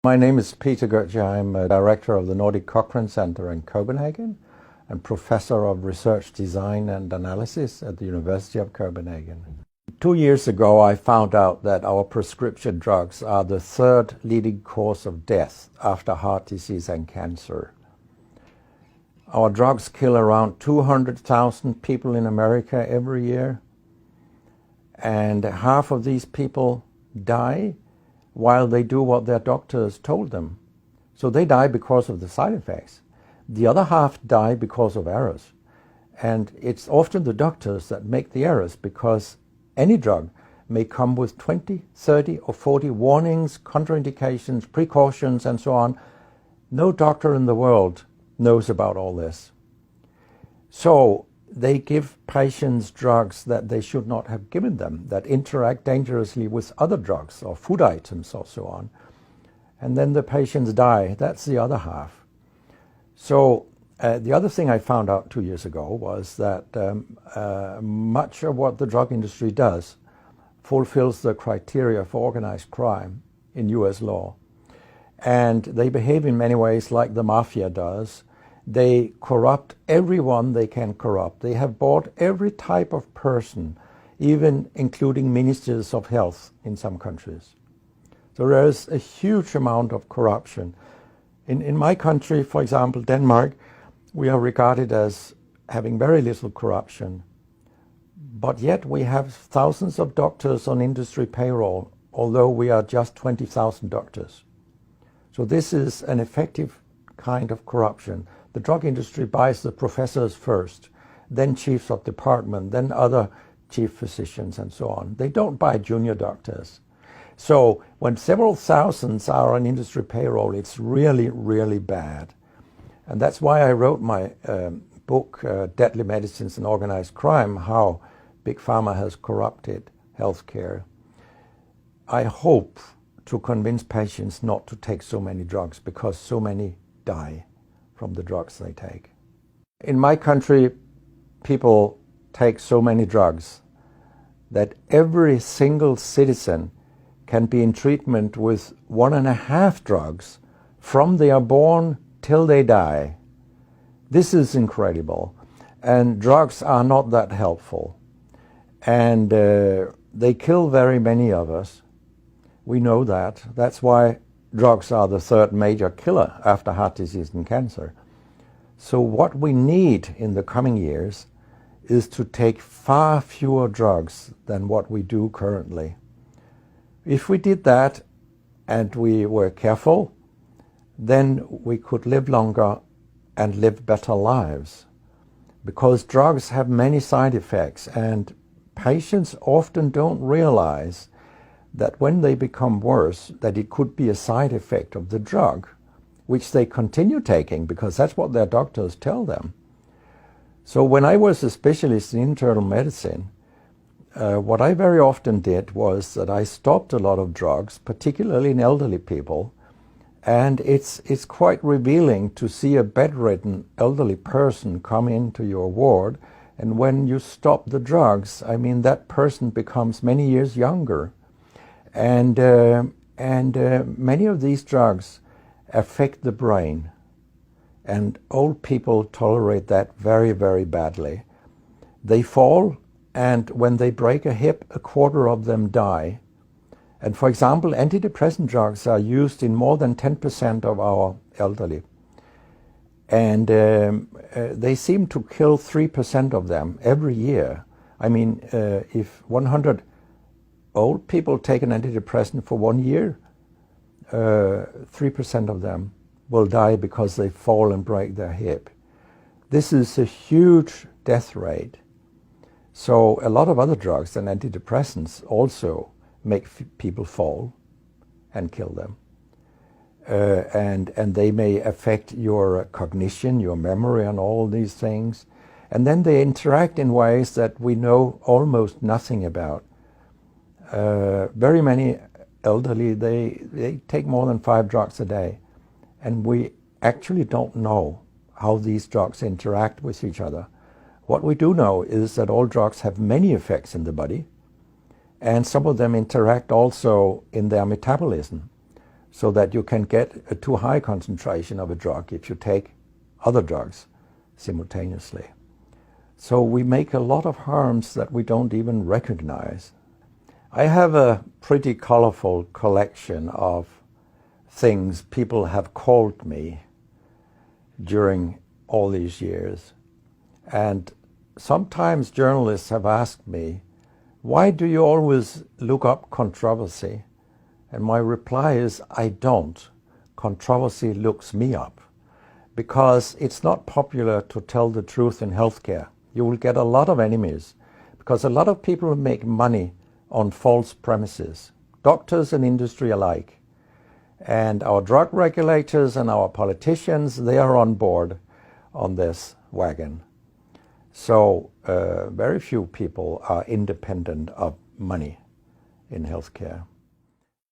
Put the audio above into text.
My name is Peter Goetje. I'm a director of the Nordic Cochrane Center in Copenhagen and professor of research design and analysis at the University of Copenhagen. 2 years ago, I found out that our prescription drugs are the third leading cause of death after heart disease and cancer. Our drugs kill around 200,000 people in America every year, and half of these people die while they do what their doctors told them. So they die because of the side effects. The other half die because of errors. And it's often the doctors that make the errors, because any drug may come with 20, 30 or 40 warnings, contraindications, precautions, and so on. No doctor in the world knows about all this. So they give patients drugs that they should not have given them, that interact dangerously with other drugs or food items or so on. And then the patients die. That's the other half. So the other thing I found out 2 years ago was that much of what the drug industry does fulfills the criteria for organized crime in US law. And they behave in many ways like the mafia does. They corrupt everyone they can corrupt. They have bought every type of person, even including ministers of health in some countries. So there is a huge amount of corruption. In my country, for example, Denmark, we are regarded as having very little corruption. But yet we have thousands of doctors on industry payroll, although we are just 20,000 doctors. So this is an effective kind of corruption. The drug industry buys the professors first, then chiefs of department, then other chief physicians and so on. They don't buy junior doctors. So when several thousands are on industry payroll, it's really, really bad. And that's why I wrote my book, Deadly Medicines and Organized Crime, How Big Pharma Has Corrupted Healthcare. I hope to convince patients not to take so many drugs, because so many die from the drugs they take. In my country, people take so many drugs that every single citizen can be in treatment with 1.5 drugs from they are born till they die. This is incredible. And drugs are not that helpful. And they kill very many of us. We know that. That's why drugs are the third major killer after heart disease and cancer. So what we need in the coming years is to take far fewer drugs than what we do currently. If we did that and we were careful, then we could live longer and live better lives. Because drugs have many side effects, and patients often don't realize that when they become worse, that it could be a side effect of the drug, which they continue taking because that's what their doctors tell them. So when I was a specialist in internal medicine, what I very often did was that I stopped a lot of drugs, particularly in elderly people, and it's quite revealing to see a bedridden elderly person come into your ward, and when you stop the drugs, I mean, that person becomes many years younger. And many of these drugs affect the brain, and old people tolerate that very, very badly. They fall, and when they break a hip, 1/4 of them die. And for example, antidepressant drugs are used in more than 10% of our elderly. And they seem to kill 3% of them every year. I mean, if 100 old people take an antidepressant for 1 year, 3% of them will die because they fall and break their hip. This is a huge death rate. So a lot of other drugs and antidepressants also make people fall and kill them. And they may affect your cognition, your memory, and all these things. And then they interact in ways that we know almost nothing about. Very many elderly, they take more than 5 drugs a day. And we actually don't know how these drugs interact with each other. What we do know is that all drugs have many effects in the body, and some of them interact also in their metabolism. so that you can get a too high concentration of a drug if you take other drugs simultaneously. So we make a lot of harms that we don't even recognize. I have a pretty colorful collection of things people have called me during all these years. And sometimes journalists have asked me, why do you always look up controversy? And my reply is, I don't. Controversy looks me up, because it's not popular to tell the truth in healthcare. You will get a lot of enemies, because a lot of people make money on false premises, doctors and industry alike. And our drug regulators and our politicians, they are on board on this wagon. So very few people are independent of money in healthcare.